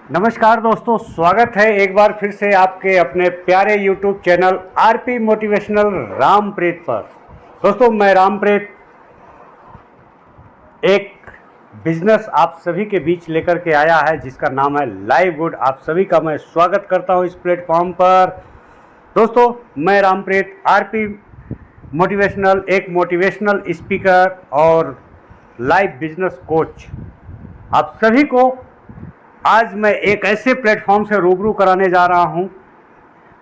नमस्कार दोस्तों, स्वागत है एक बार फिर से आपके अपने प्यारे YouTube channel RP motivational Rampreet पर। दोस्तों, मैं रामप्रीत एक बिजनेस आप सभी के बीच लेकर के आया है जिसका नाम है लाइव गुड। आप सभी का मैं स्वागत करता हूं इस प्लेटफॉर्म पर। दोस्तों, मैं रामप्रीत आरपी मोटिवेशनल एक मोटिवेशनल स्पीकर और लाइव बिजनेस कोच आप सभी को आज मैं एक ऐसे प्लेटफॉर्म से रूबरू कराने जा रहा हूं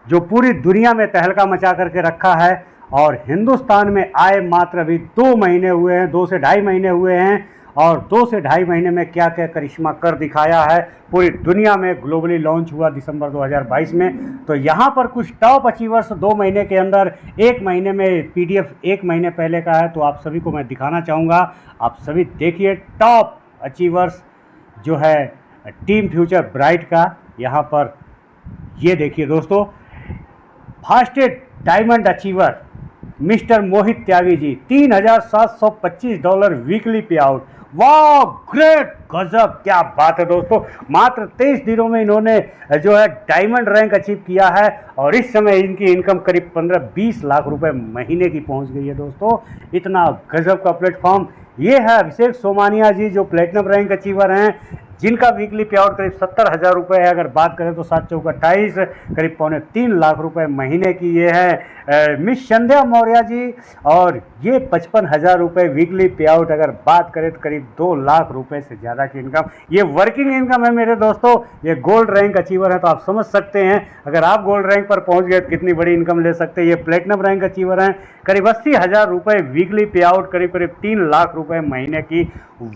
जो पूरी दुनिया में तहलका मचा करके रखा है और हिंदुस्तान में आए मात्र अभी 2 महीने हुए हैं, 2 से ढाई महीने हुए हैं और 2 से ढाई महीने में क्या क्या करिश्मा कर दिखाया है। पूरी दुनिया में ग्लोबली लॉन्च हुआ दिसंबर 2022 में। तो यहाँ पर कुछ टॉप अचीवर्स 2 महीने के अंदर, 1 महीने में पीडीएफ 1 महीने पहले का है, तो आप सभी को मैं दिखाना चाहूँगा। आप सभी देखिए टॉप अचीवर्स जो है टीम फ्यूचर ब्राइट का। यहाँ पर ये देखिए दोस्तों, फास्टेस्ट डायमंड अचीवर मिस्टर मोहित त्यागी जी, $3,725 वीकली पे आउट। वाह, ग्रेट, गजब, क्या बात है दोस्तों। मात्र 23 दिनों में इन्होंने जो है डायमंड रैंक अचीव किया है और इस समय इनकी इनकम करीब 15-20 लाख रुपए महीने की पहुंच गई है दोस्तों। इतना गजब का प्लेटफॉर्म ये है। अभिषेक सोमानिया जी जो प्लेटिनम रैंक अचीवर हैं, जिनका वीकली पे आउट करीब 70,000 रुपये है। अगर बात करें तो 7×4 करीब 2.25 लाख रुपए महीने की ये है। मिस संध्या मौर्य जी, और ये 55,000 रुपये वीकली पे आउट। अगर बात करें तो करीब 2 लाख रुपए से ज़्यादा की इनकम। ये वर्किंग इनकम है मेरे दोस्तों। ये गोल्ड रैंक अचीवर है, तो आप समझ सकते हैं अगर आप गोल्ड रैंक पर पहुंच गए तो कितनी बड़ी इनकम ले सकते हैं। ये प्लेटिनम रैंक अचीवर हैं, करीब 80,000 रुपये वीकली पे आउट, करीब 3 लाख रुपए महीने की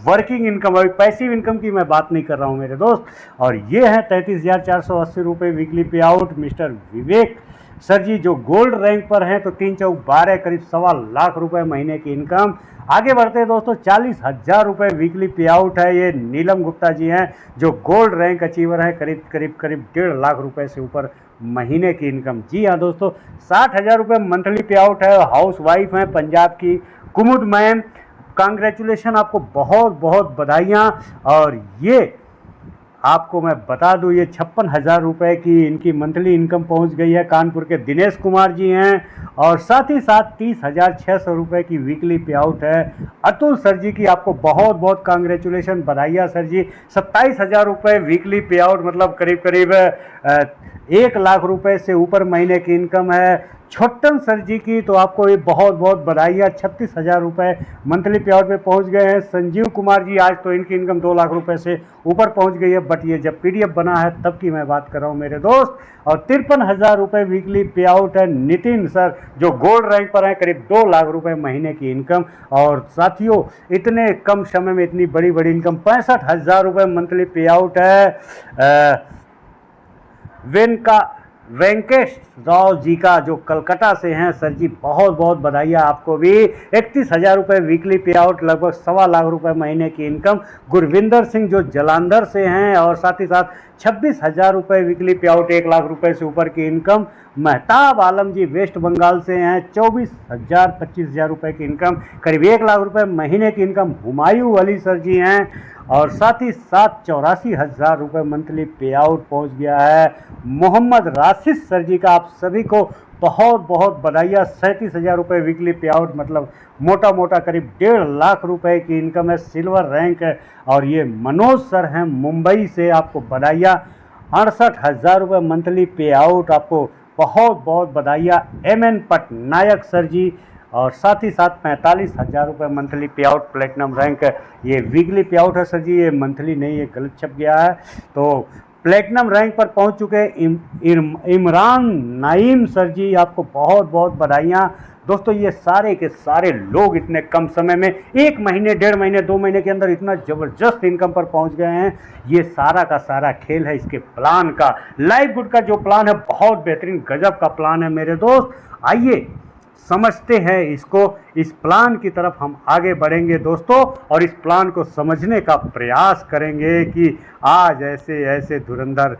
वर्किंग इनकम। अभी पैसिव इनकम की मैं बात नहीं कर रहा हूं मेरे दोस्त। और ये है 33,480 रुपये वीकली पे आउट मिस्टर विवेक सर जी, जो गोल्ड रैंक पर हैं, तो 3×4 करीब 1.25 लाख रुपए महीने की इनकम। आगे बढ़ते हैं दोस्तों, 40,000 रुपये वीकली पे आउट है। ये नीलम गुप्ता जी हैं जो गोल्ड रैंक अचीवर हैं, करीब 1.5 लाख रुपए से ऊपर महीने की इनकम। जी हाँ दोस्तों, 60,000 रुपये मंथली पे आउट है। हाउस वाइफ हैं पंजाब की कुमुद मैम, कांग्रेचुलेशन, आपको बहुत बहुत बधाइयाँ। और ये आपको मैं बता दूं, ये 56,000 रुपये की इनकी मंथली इनकम पहुंच गई है। कानपुर के दिनेश कुमार जी हैं और साथ ही साथ 30,600 रुपये की वीकली पे आउट है। अतुल सर जी की आपको बहुत बहुत कांग्रेचुलेशन, बधाइयाँ सर जी। 27,000 रुपये वीकली पे आउट, मतलब करीब 1 लाख रुपए से ऊपर महीने की इनकम है। छोटन सर जी की तो आपको ये बहुत बहुत बधाइयाँ, 36,000 रुपये मंथली पे आउट पे पहुँच गए हैं। संजीव कुमार जी, आज तो इनकी इनकम 2 लाख रुपए से ऊपर पहुँच गई है, बट ये जब पीडीएफ बना है तब की मैं बात कर रहा हूँ मेरे दोस्त। और 53,000 रुपये वीकली पे आउट है। नितिन सर जो गोल्ड रैंक पर हैं, करीब 2 लाख रुपए महीने की इनकम। और साथियों, इतने कम समय में इतनी बड़ी बड़ी इनकम, 65,000 रुपये मंथली पे आउट है। वेंकटेश राव जी का जो कलकत्ता से हैं, सर जी बहुत बहुत बधाइयाँ आपको भी। 31,000 रुपये वीकली पे आउट, लगभग 1.25 लाख रुपए महीने की इनकम। गुरविंदर सिंह जो जलंधर से हैं और साथ ही साथ 26,000 रुपये वीकली पे आउट, 1 लाख रुपए से ऊपर की इनकम। महताब आलम जी वेस्ट बंगाल से हैं, 25,000 रुपये की इनकम, करीब 1 लाख रुपए महीने की इनकम। हुमायूं अली सर जी हैं और साथ ही साथ 84,000 रुपये मंथली पे आउट पहुंच गया है। मोहम्मद राशिद सर जी का आप सभी को बहुत बहुत बधाइयाँ, 37,000 रुपये वीकली पे आउट, मतलब मोटा मोटा करीब 1.5 लाख रुपए की इनकम है, सिल्वर रैंक है। और ये मनोज सर हैं मुंबई से, आपको बधाइयाँ, 68,000 रुपये मंथली पे आउट, आपको बहुत बहुत बधाइयाँ। MN पटनायक सर जी, और साथ ही साथ 45,000 रुपये मंथली पे आउट, प्लेटिनम रैंक। ये वीकली पे आउट है सर जी, ये मंथली नहीं, ये गलत छप गया है। तो प्लेटिनम रैंक पर पहुंच चुके इमरान नाइम सर जी, आपको बहुत बहुत बधाइयाँ दोस्तों। ये सारे के सारे लोग इतने कम समय में, 1 महीने, 1.5 महीने, 2 महीने के अंदर इतना ज़बरदस्त इनकम पर पहुंच गए हैं। ये सारा का सारा खेल है इसके प्लान का। लाइव गुड का जो प्लान है, बहुत बेहतरीन गजब का प्लान है मेरे दोस्त। आइए समझते हैं इसको, इस प्लान की तरफ हम आगे बढ़ेंगे दोस्तों, और इस प्लान को समझने का प्रयास करेंगे कि आज ऐसे ऐसे धुरंधर,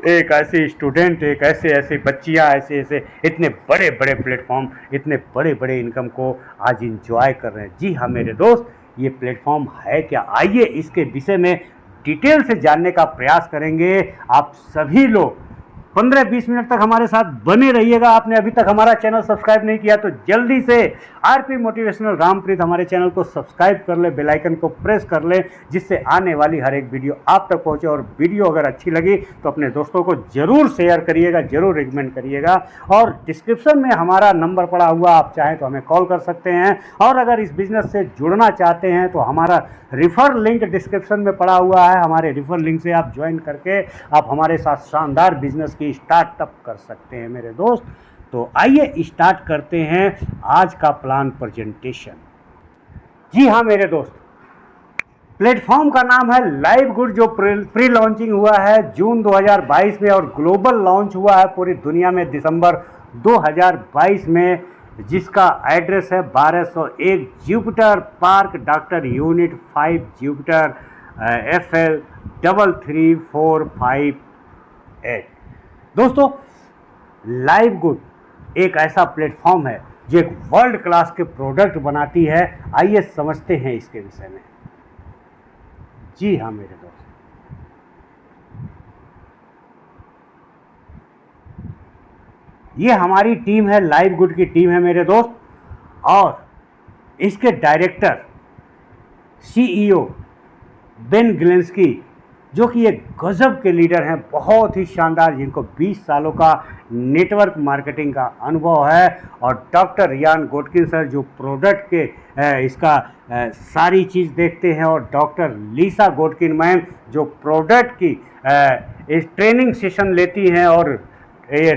एक ऐसे स्टूडेंट, एक ऐसे ऐसे बच्चियाँ, ऐसे ऐसे इतने बड़े बड़े प्लेटफॉर्म, इतने बड़े बड़े इनकम को आज इंजॉय कर रहे हैं। जी हाँ मेरे दोस्त, ये प्लेटफॉर्म है क्या, आइए इसके विषय में डिटेल से जानने का प्रयास करेंगे। आप सभी लोग 15-20 मिनट तक हमारे साथ बने रहिएगा। आपने अभी तक हमारा चैनल सब्सक्राइब नहीं किया तो जल्दी से आरपी मोटिवेशनल रामप्रीत हमारे चैनल को सब्सक्राइब कर ले, बेल आइकन को प्रेस कर ले, जिससे आने वाली हर एक वीडियो आप तक पहुंचे। और वीडियो अगर अच्छी लगी तो अपने दोस्तों को जरूर शेयर करिएगा, जरूर रिकमेंड करिएगा। और डिस्क्रिप्शन में हमारा नंबर पड़ा हुआ, आप चाहें तो हमें कॉल कर सकते हैं। और अगर इस बिजनेस से जुड़ना चाहते हैं तो हमारा रिफर लिंक डिस्क्रिप्शन में पड़ा हुआ है। हमारे रिफर लिंक से आप ज्वाइन करके आप हमारे साथ शानदार बिजनेस की स्टार्टअप कर सकते हैं मेरे दोस्त। तो आइए स्टार्ट करते हैं आज का प्लान प्रेजेंटेशन। जी हाँ मेरे दोस्त, प्लेटफॉर्म का नाम है लाइव गुड, जो प्री लॉन्चिंग हुआ है जून 2022 में और ग्लोबल लॉन्च हुआ है पूरी दुनिया में दिसंबर 2022 में, जिसका एड्रेस है 1201 Jupiter park, doctor unit 5 Jupiter, FL 33458। दोस्तों, लाइव गुड एक ऐसा प्लेटफॉर्म है जो एक वर्ल्ड क्लास के प्रोडक्ट बनाती है। आइए समझते हैं इसके विषय में। जी हाँ मेरे दोस्त, ये हमारी टीम है, लाइव गुड की टीम है मेरे दोस्त। और इसके डायरेक्टर CEO बेन गिलेंस्की, जो कि एक गजब के लीडर हैं, बहुत ही शानदार, जिनको 20 सालों का नेटवर्क मार्केटिंग का अनुभव है। और डॉक्टर रियान गोटकिन सर, जो प्रोडक्ट के इसका सारी चीज़ देखते हैं। और डॉक्टर लीसा गोटकिन मैम, जो प्रोडक्ट की इस ट्रेनिंग सेशन लेती हैं। और ये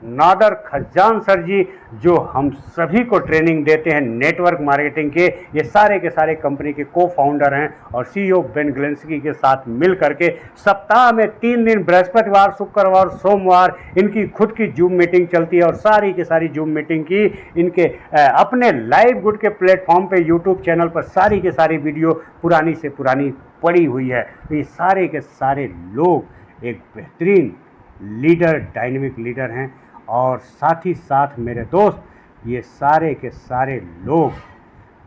नादर खजान सर जी, जो हम सभी को ट्रेनिंग देते हैं नेटवर्क मार्केटिंग के। ये सारे के सारे कंपनी के को फाउंडर हैं। और CEO बेन गिलेंस्की के साथ मिल करके सप्ताह में 3 दिन, बृहस्पतिवार, शुक्रवार, सोमवार, इनकी खुद की जूम मीटिंग चलती है। और सारी की सारी जूम मीटिंग की इनके अपने लाइव गुड के प्लेटफॉर्म पे, यूट्यूब चैनल पर सारी के सारी वीडियो पुरानी से पुरानी पड़ी हुई है। तो ये सारे के सारे लोग एक बेहतरीन लीडर, डायनेमिक लीडर हैं। और साथ ही साथ मेरे दोस्त, ये सारे के सारे लोग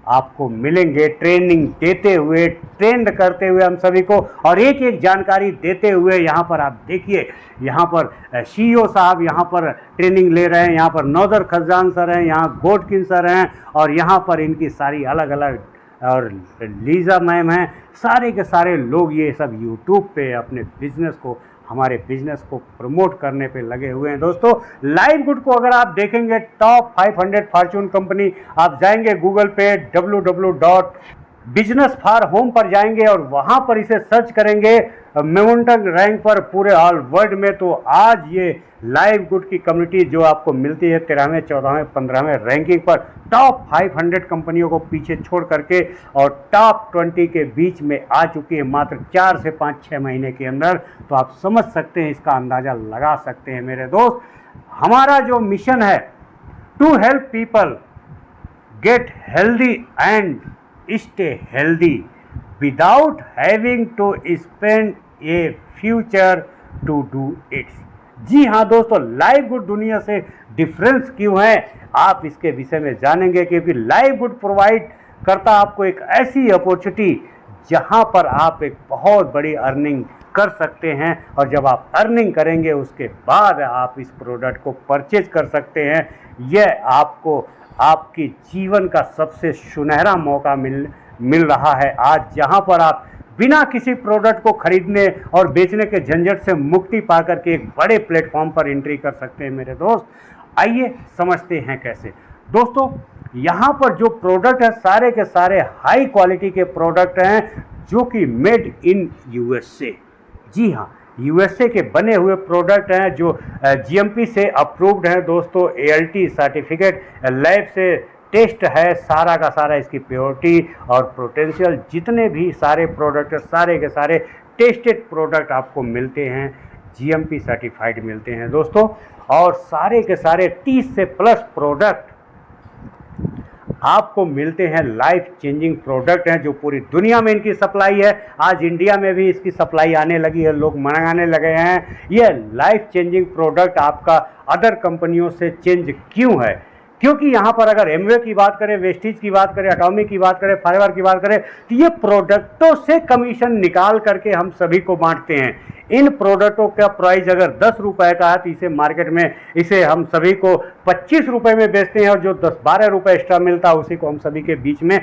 आपको मिलेंगे ट्रेनिंग देते हुए, ट्रेंड करते हुए हम सभी को, और एक एक जानकारी देते हुए। यहाँ पर आप देखिए, यहाँ पर CEO साहब यहाँ पर ट्रेनिंग ले रहे हैं, यहाँ पर नादर खजान सर हैं, यहाँ गोटकिन सर हैं, और यहाँ पर इनकी सारी अलग अलग, और लीजा मैम हैं। सारे के सारे लोग ये सब यूट्यूब पे अपने बिजनेस को, हमारे बिजनेस को प्रमोट करने पे लगे हुए हैं। दोस्तों, लाइव गुड को अगर आप देखेंगे, टॉप 500 फॉर्च्यून कंपनी, आप जाएंगे गूगल पे www.business4home पर जाएंगे और वहां पर इसे सर्च करेंगे मोमेंटम रैंक पर पूरे ऑल वर्ल्ड में। तो आज ये लाइव गुड की कम्युनिटी जो आपको मिलती है 13वें, 14वें, 15वें रैंकिंग पर, टॉप 500 कंपनियों को पीछे छोड़ करके, और टॉप 20 के बीच में आ चुकी है मात्र 4 से 5-6 महीने के अंदर। तो आप समझ सकते हैं, इसका अंदाज़ा लगा सकते हैं मेरे दोस्त। हमारा जो मिशन है, to help people get healthy and stay healthy without having to spend a future to do its. जी हाँ दोस्तों, लाइव गुड दुनिया से डिफरेंस क्यों है, आप इसके विषय में जानेंगे। क्योंकि लाइव गुड प्रोवाइड करता आपको एक ऐसी अपॉर्चुनिटी जहां पर आप एक बहुत बड़ी अर्निंग कर सकते हैं। और जब आप अर्निंग करेंगे, उसके बाद आप इस प्रोडक्ट को परचेज कर सकते हैं। यह आपको आपकी जीवन का सबसे सुनहरा मौका मिल रहा है आज, जहां पर आप बिना किसी प्रोडक्ट को खरीदने और बेचने के झंझट से मुक्ति पाकर के एक बड़े प्लेटफॉर्म पर एंट्री कर सकते हैं मेरे दोस्त। आइए समझते हैं कैसे। दोस्तों, यहाँ पर जो प्रोडक्ट है, सारे के सारे हाई क्वालिटी के प्रोडक्ट हैं, जो कि मेड इन USA। जी हाँ, USA के बने हुए प्रोडक्ट हैं, जो GMP से अप्रूव्ड हैं दोस्तों। ALT सर्टिफिकेट लैब से टेस्ट है, सारा का सारा इसकी प्योरिटी और पोटेंशियल, जितने भी सारे प्रोडक्ट, सारे के सारे टेस्टेड प्रोडक्ट आपको मिलते हैं, GMP सर्टिफाइड मिलते हैं दोस्तों। और सारे के सारे 30 से प्लस प्रोडक्ट आपको मिलते हैं, लाइफ चेंजिंग प्रोडक्ट हैं, जो पूरी दुनिया में इनकी सप्लाई है। आज इंडिया में भी इसकी सप्लाई आने लगी है, लोग मंगाने लगे हैं। ये लाइफ चेंजिंग प्रोडक्ट आपका अदर कंपनियों से चेंज क्यों है? क्योंकि यहाँ पर अगर एमवे की बात करें, वेस्टीज की बात करें, एटॉमिक की बात करें, फाइबर की बात करें, तो ये प्रोडक्टों से कमीशन निकाल करके हम सभी को बांटते हैं। इन प्रोडक्टों का प्राइस अगर 10 रुपए का है तो इसे मार्केट में इसे हम सभी को 25 रुपए में बेचते हैं, और जो 10-12 रुपए एक्स्ट्रा मिलता है उसी को हम सभी के बीच में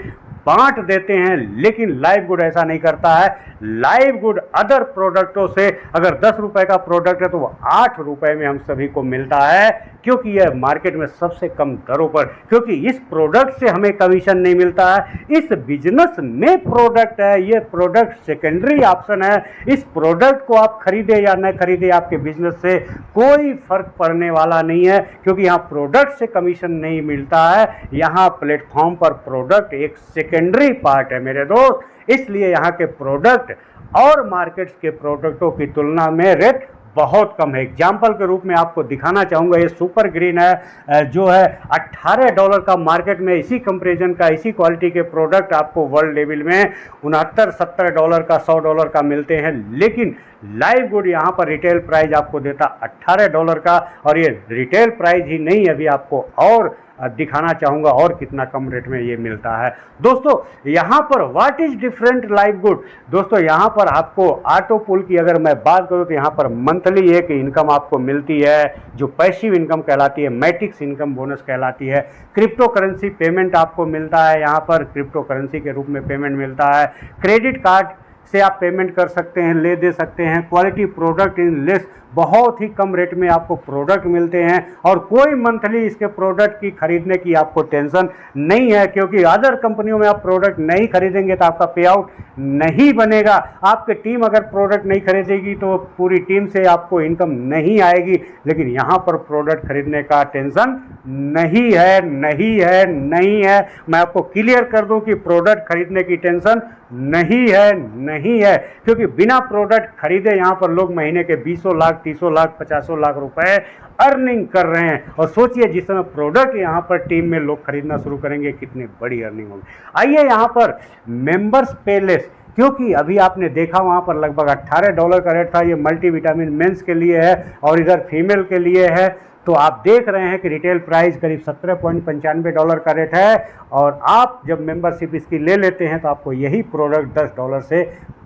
बांट देते हैं। लेकिन लाइव गुड ऐसा नहीं करता है। लाइव गुड अदर प्रोडक्टों से अगर 10 रुपए का प्रोडक्ट है तो वो 8 रुपए में हम सभी को मिलता है, क्योंकि यह मार्केट में सबसे कम दरों पर, क्योंकि इस प्रोडक्ट से हमें कमीशन नहीं मिलता है। इस बिजनेस में प्रोडक्ट है, ये प्रोडक्ट सेकेंडरी ऑप्शन है। इस प्रोडक्ट को आप खरीदे या न खरीदे आपके बिजनेस से कोई फर्क पड़ने वाला नहीं है, क्योंकि यहाँ प्रोडक्ट से कमीशन नहीं मिलता है। यहाँ प्लेटफॉर्म पर प्रोडक्ट एक सेकेंडरी पार्ट है मेरे दोस्त। इसलिए यहाँ के प्रोडक्ट और मार्केट्स के प्रोडक्टों की तुलना में रेट बहुत कम है। एग्जाम्पल के रूप में आपको दिखाना चाहूँगा, ये सुपर ग्रीन है जो है $18 का मार्केट में इसी कंपेरिजन का, इसी क्वालिटी के प्रोडक्ट आपको वर्ल्ड लेवल में $69-70 का, $100 का मिलते हैं। लेकिन लाइव गुड यहाँ पर रिटेल प्राइस आपको देता $18 का, और ये रिटेल प्राइस ही नहीं, अभी आपको और दिखाना चाहूँगा और कितना कम रेट में ये मिलता है। दोस्तों यहाँ पर what is different live good, दोस्तों यहाँ पर आपको ऑटो पुल की अगर मैं बात करूँ तो यहाँ पर मंथली एक इनकम आपको मिलती है जो पैसिव इनकम कहलाती है, मैट्रिक्स इनकम बोनस कहलाती है। क्रिप्टो करेंसी पेमेंट आपको मिलता है, यहाँ पर क्रिप्टो करेंसी के रूप में पेमेंट मिलता है। क्रेडिट कार्ड से आप पेमेंट कर सकते हैं, ले दे सकते हैं। क्वालिटी प्रोडक्ट इन लेस, बहुत ही कम रेट में आपको प्रोडक्ट मिलते हैं, और कोई मंथली इसके प्रोडक्ट की खरीदने की आपको टेंशन नहीं है, क्योंकि अदर कंपनियों में आप प्रोडक्ट नहीं खरीदेंगे तो आपका पे आउट नहीं बनेगा। आपकी टीम अगर प्रोडक्ट नहीं खरीदेगी तो पूरी टीम से आपको इनकम नहीं आएगी। लेकिन यहाँ पर प्रोडक्ट खरीदने का टेंशन नहीं है, नहीं है, नहीं है। मैं आपको क्लियर कर दूं कि प्रोडक्ट खरीदने की टेंशन नहीं है, नहीं है, क्योंकि बिना प्रोडक्ट खरीदे यहाँ पर लोग महीने के 20 लाख, 30 लाख, 50 लाख रुपए अर्निंग कर रहे हैं। और सोचिए जिस समय प्रोडक्ट यहाँ पर टीम में लोग खरीदना शुरू करेंगे कितनी बड़ी अर्निंग होगी। आइए यहाँ पर मेंबर्स पेलेस, क्योंकि अभी आपने देखा वहाँ पर लगभग $18 का रेट था, ये मल्टीविटामिन मेंस के लिए है और इधर फीमेल के लिए है। तो आप देख रहे हैं कि रिटेल प्राइस करीब $17.95 का रेट है, और आप जब मेंबरशिप इसकी ले लेते हैं तो आपको यही प्रोडक्ट $10 से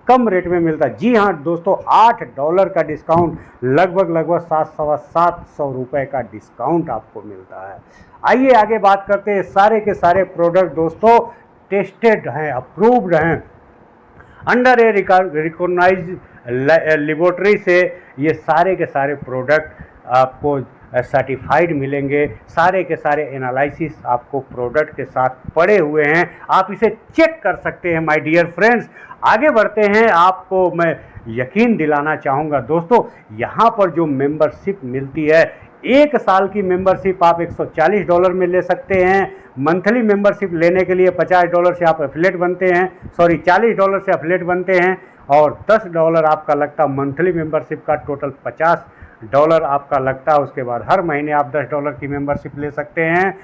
कम रेट में मिलता है। जी हाँ दोस्तों, $8 का डिस्काउंट, लगभग 700 रुपये का डिस्काउंट आपको मिलता है। आइए आगे बात करते हैं। सारे के सारे प्रोडक्ट दोस्तों टेस्टेड हैं, अप्रूव्ड हैं, अंडर ए रिकॉग्नाइज्ड लेबोरेटरी से ये सारे के सारे प्रोडक्ट आपको सर्टिफाइड मिलेंगे। सारे के सारे एनालिसिस आपको प्रोडक्ट के साथ पड़े हुए हैं, आप इसे चेक कर सकते हैं माय डियर फ्रेंड्स। आगे बढ़ते हैं, आपको मैं यकीन दिलाना चाहूँगा दोस्तों, यहाँ पर जो मेंबरशिप मिलती है, 1 साल की मेंबरशिप आप $140 में ले सकते हैं। मंथली मेंबरशिप लेने के लिए $50 से आप एफिलेट बनते हैं, $40 से एफिलेट बनते हैं, और $10 आपका लगता मंथली मेंबरशिप का, टोटल $50 आपका लगता है। उसके बाद हर महीने आप $10 की मेंबरशिप ले सकते हैं,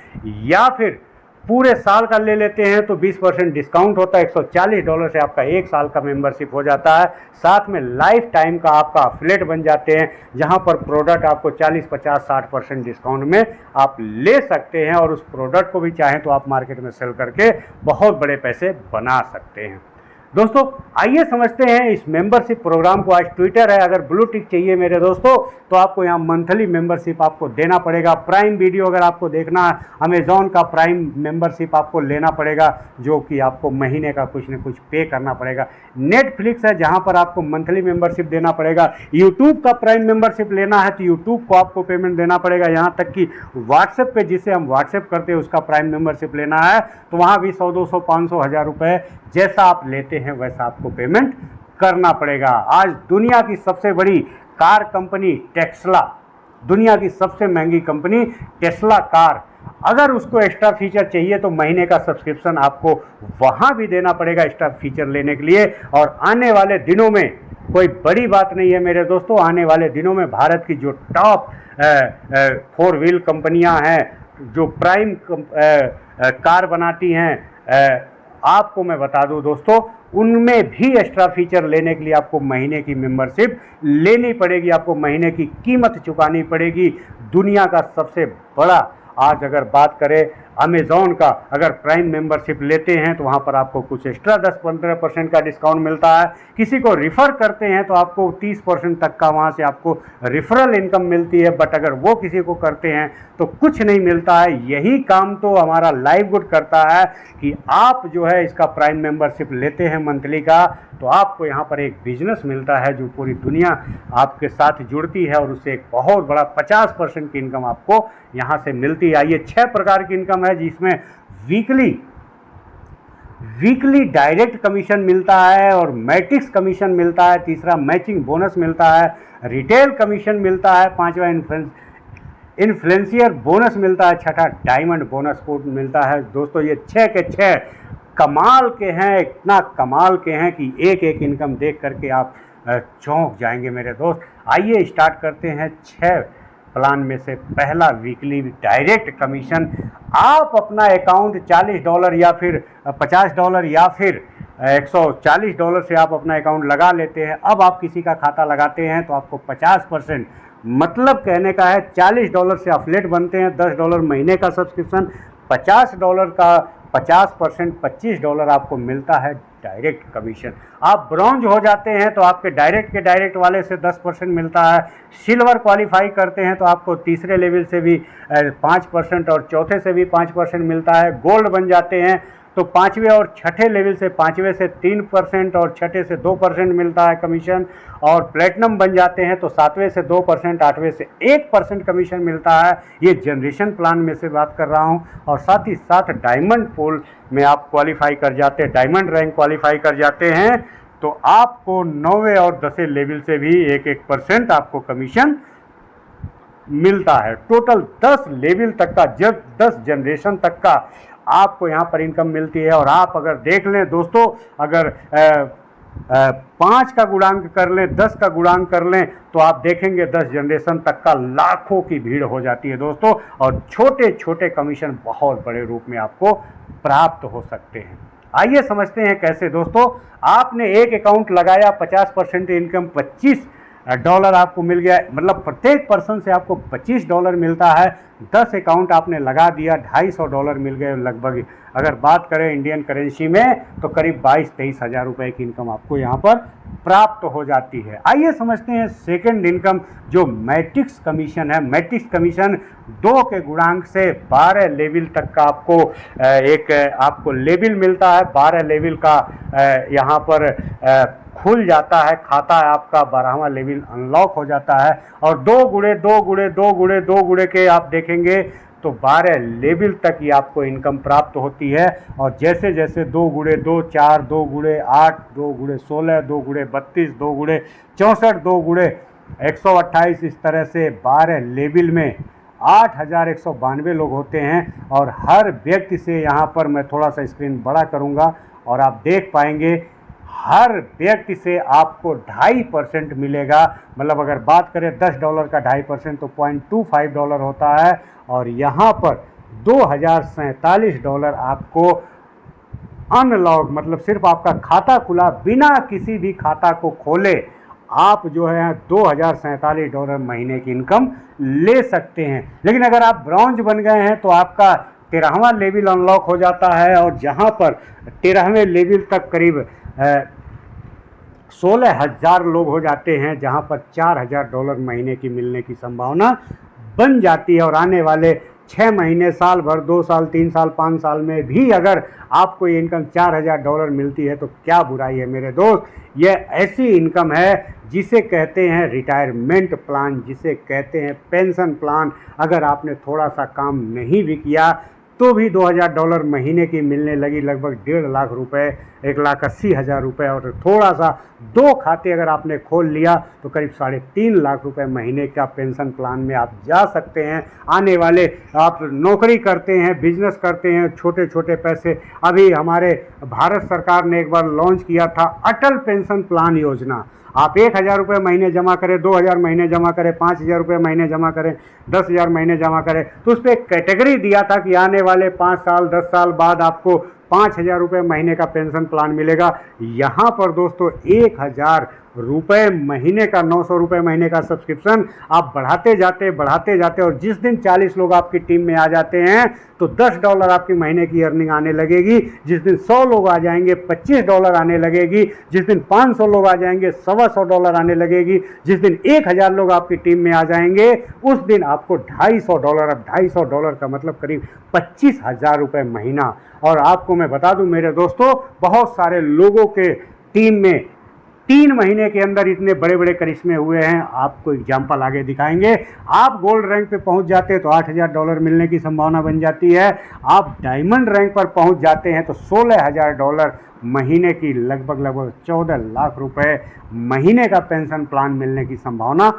या फिर पूरे साल का ले लेते हैं तो 20% डिस्काउंट होता है। $140 से आपका 1 साल का मेंबरशिप हो जाता है। साथ में लाइफ टाइम का आपका एफिलेट बन जाते हैं, जहां पर प्रोडक्ट आपको 40, 50, 60% डिस्काउंट में आप ले सकते हैं, और उस प्रोडक्ट को भी चाहें तो आप मार्केट में सेल करके बहुत बड़े पैसे बना सकते हैं। दोस्तों आइए समझते हैं इस मेंबरशिप प्रोग्राम को। आज ट्विटर है, अगर ब्लू टिक चाहिए मेरे दोस्तों तो आपको यहाँ मंथली मेंबरशिप आपको देना पड़ेगा। प्राइम वीडियो अगर आपको देखना है, अमेजॉन का प्राइम मेंबरशिप आपको लेना पड़ेगा, जो कि आपको महीने का कुछ न कुछ पे करना पड़ेगा। नेटफ्लिक्स है जहाँ पर आपको मंथली मेंबरशिप देना पड़ेगा। यूट्यूब का प्राइम मेंबरशिप लेना है तो यूट्यूब को आपको पेमेंट देना पड़ेगा। यहाँ तक कि व्हाट्सएप पे जिसे हम व्हाट्सएप करते हैं उसका प्राइम मेंबरशिप लेना है तो वहाँ भी 100, 200, 500, 1000 रुपये जैसा आप लेते हैं वैसा आपको पेमेंट करना पड़ेगा। आज दुनिया की सबसे बड़ी कार कंपनी टेस्ला, दुनिया की सबसे महंगी कंपनी टेस्ला कार, अगर उसको एक्स्ट्रा फीचर चाहिए तो महीने का सब्सक्रिप्शन आपको वहाँ भी देना पड़ेगा एक्स्ट्रा फीचर लेने के लिए। और आने वाले दिनों में कोई बड़ी बात नहीं है मेरे दोस्तों, आने वाले दिनों में भारत की जो टॉप 4 व्हील कंपनियां हैं, जो प्राइम कार बनाती हैं, आपको मैं बता दूं दोस्तों, उनमें भी एक्स्ट्रा फीचर लेने के लिए आपको महीने की मेंबरशिप लेनी पड़ेगी, आपको महीने की कीमत चुकानी पड़ेगी। दुनिया का सबसे बड़ा आज अगर बात करें अमेज़ॉन का, अगर प्राइम मेंबरशिप लेते हैं तो वहाँ पर आपको कुछ एक्स्ट्रा 10-15% का डिस्काउंट मिलता है। किसी को रिफ़र करते हैं तो आपको 30% तक का वहाँ से आपको रिफरल इनकम मिलती है। बट अगर वो किसी को करते हैं तो कुछ नहीं मिलता है। यही काम तो हमारा लाइव गुड करता है कि आप जो है इसका प्राइम मेंबरशिप लेते हैं मंथली का, तो आपको यहाँ पर एक बिजनेस मिलता है जो पूरी दुनिया आपके साथ जुड़ती है और उससे एक बहुत बड़ा 50% की इनकम आपको यहाँ से मिलती है। ये 6 प्रकार की इनकम है जिसमें वीकली डायरेक्ट कमीशन मिलता है और मैट्रिक्स कमीशन मिलता है, तीसरा मैचिंग बोनस मिलता है, रिटेल कमीशन मिलता है, पांचवा इन्फ्लुएंसियर बोनस मिलता है, छठा डायमंड बोनस कोड मिलता है। दोस्तों ये 6 के 6 कमाल के हैं, इतना कमाल के हैं कि एक एक इनकम देख करके आप चौंक जाएंगे मेरे दोस्त। आइए स्टार्ट करते हैं 6 प्लान में से। पहला वीकली डायरेक्ट कमीशन। आप अपना अकाउंट $40 या फिर $50 या फिर $140 से आप अपना अकाउंट लगा लेते हैं। अब आप किसी का खाता लगाते हैं तो आपको 50%, मतलब कहने का है $40 से अफिलिएट बनते हैं, $10 महीने का सब्सक्रिप्शन, $50 का 50% $25 आपको मिलता है डायरेक्ट कमीशन। आप ब्रॉन्ज हो जाते हैं तो आपके डायरेक्ट के डायरेक्ट वाले से 10% मिलता है। सिल्वर क्वालिफाई करते हैं तो आपको तीसरे लेवल से भी 5% और चौथे से भी 5% मिलता है। गोल्ड बन जाते हैं तो 5वें और छठे लेवल से 5वें से 3% और छठे से 2% मिलता है कमीशन। और प्लेटिनम बन जाते हैं तो 7वें से 2%, 8वें से 1% कमीशन मिलता है। ये जनरेशन प्लान में से बात कर रहा हूँ। और साथ ही साथ डायमंड पोल में आप क्वालिफाई कर जाते हैं, डायमंड रैंक क्वालिफाई कर जाते हैं तो आपको 9वें और 10वें लेवल से भी 1% आपको कमीशन मिलता है। टोटल 10 लेवल तक का, जब 10 जनरेशन तक का आपको यहाँ पर इनकम मिलती है। और आप अगर देख लें दोस्तों, अगर 5 का गुणांक कर लें, 10 का गुणांक कर लें तो आप देखेंगे 10 जनरेशन तक का लाखों की भीड़ हो जाती है दोस्तों। और छोटे छोटे कमीशन बहुत बड़े रूप में आपको प्राप्त हो सकते हैं। आइए समझते हैं कैसे दोस्तों। आपने एक अकाउंट लगाया, 50% इनकम $25 आपको मिल गया, मतलब प्रत्येक पर्सन से आपको $25 मिलता है। 10 अकाउंट आपने लगा दिया, $250 मिल गए लगभग। अगर बात करें इंडियन करेंसी में तो करीब 22-23 हज़ार रुपये की इनकम आपको यहाँ पर प्राप्त हो जाती है। आइए समझते हैं सेकंड इनकम जो मैट्रिक्स कमीशन है। मैट्रिक्स कमीशन 2 के गुणांक से 12 लेवल तक का आपको लेवल मिलता है। 12 लेवल का यहाँ पर खुल जाता है खाता, है आपका 12वां लेवल अनलॉक हो जाता है। और 2 गुणे के आप देखेंगे तो 12 लेवल तक ही आपको इनकम प्राप्त होती है। और जैसे जैसे 2 गुणे 2 4, 2 गुणे 8, 2 गुणे 16, 2 गुणे 32, 2 गुणे 64, 2 गुणे 128, इस तरह से 12 लेवल में 8192 लोग होते हैं। और हर व्यक्ति से यहाँ पर मैं थोड़ा सा स्क्रीन बड़ा करूँगा और आप देख पाएंगे हर व्यक्ति से आपको 2.5% मिलेगा। मतलब अगर बात करें $10 का 2.5% तो $0.25 होता है। और यहाँ पर $2047 आपको अनलॉक, मतलब सिर्फ आपका खाता खुला बिना किसी भी खाता को खोले आप जो है $2047 महीने की इनकम ले सकते हैं। लेकिन अगर आप ब्रॉन्ज बन गए हैं तो आपका 13वां लेवल अनलॉक हो जाता है। और जहाँ पर 13वें लेवल तक करीब 16,000 लोग हो जाते हैं, जहां पर $4,000 महीने की मिलने की संभावना बन जाती है। और आने वाले 6 महीने, साल भर, 2 साल, 3 साल, 5 साल में भी अगर आपको ये इनकम $4,000 मिलती है तो क्या बुराई है मेरे दोस्त। ये ऐसी इनकम है जिसे कहते हैं रिटायरमेंट प्लान, जिसे कहते हैं पेंशन प्लान। अगर आपने थोड़ा सा काम नहीं भी किया तो भी $2,000 महीने की मिलने लगी, लगभग 1.5 लाख रुपए, 1,80,000 रुपये। और थोड़ा सा 2 खाते अगर आपने खोल लिया तो करीब 3.5 लाख रुपए महीने का पेंशन प्लान में आप जा सकते हैं। आने वाले आप नौकरी करते हैं, बिजनेस करते हैं, छोटे छोटे पैसे, अभी हमारे भारत सरकार ने एक बार लॉन्च किया था अटल पेंशन प्लान योजना। आप 1,000 रुपये महीने जमा करें, 2,000 महीने जमा करें, 5,000 रुपये महीने जमा करें, 10,000 महीने जमा करें, तो उस पर एक कैटेगरी दिया था कि आने वाले 5 साल 10 साल बाद आपको 5,000 रुपये महीने का पेंशन प्लान मिलेगा। यहाँ पर दोस्तों 1,000 रुपए महीने का, 900 रुपये महीने का सब्सक्रिप्शन आप बढ़ाते जाते और जिस दिन 40 लोग आपकी टीम में आ जाते हैं तो $10 आपकी महीने की अर्निंग आने लगेगी। जिस दिन 100 लोग आ जाएंगे $25 आने लगेगी। जिस दिन 500 लोग आ जाएंगे $125 आने लगेगी। जिस दिन 1000 लोग आपकी टीम में आ जाएंगे उस दिन आपको $250। अब $250 का मतलब करीब 25,000 रुपये महीना। और आपको मैं बता दूं मेरे दोस्तों, बहुत सारे लोगों के टीम में 3 महीने के अंदर इतने बड़े बड़े करिश्मे हुए हैं। आपको एग्जाम्पल आगे दिखाएंगे। आप गोल्ड रैंक पे पहुंच जाते हैं तो $8,000 मिलने की संभावना बन जाती है। आप डायमंड रैंक पर पहुंच जाते हैं तो $16,000 महीने की, लगभग 14 लाख रुपए महीने का पेंशन प्लान मिलने की संभावना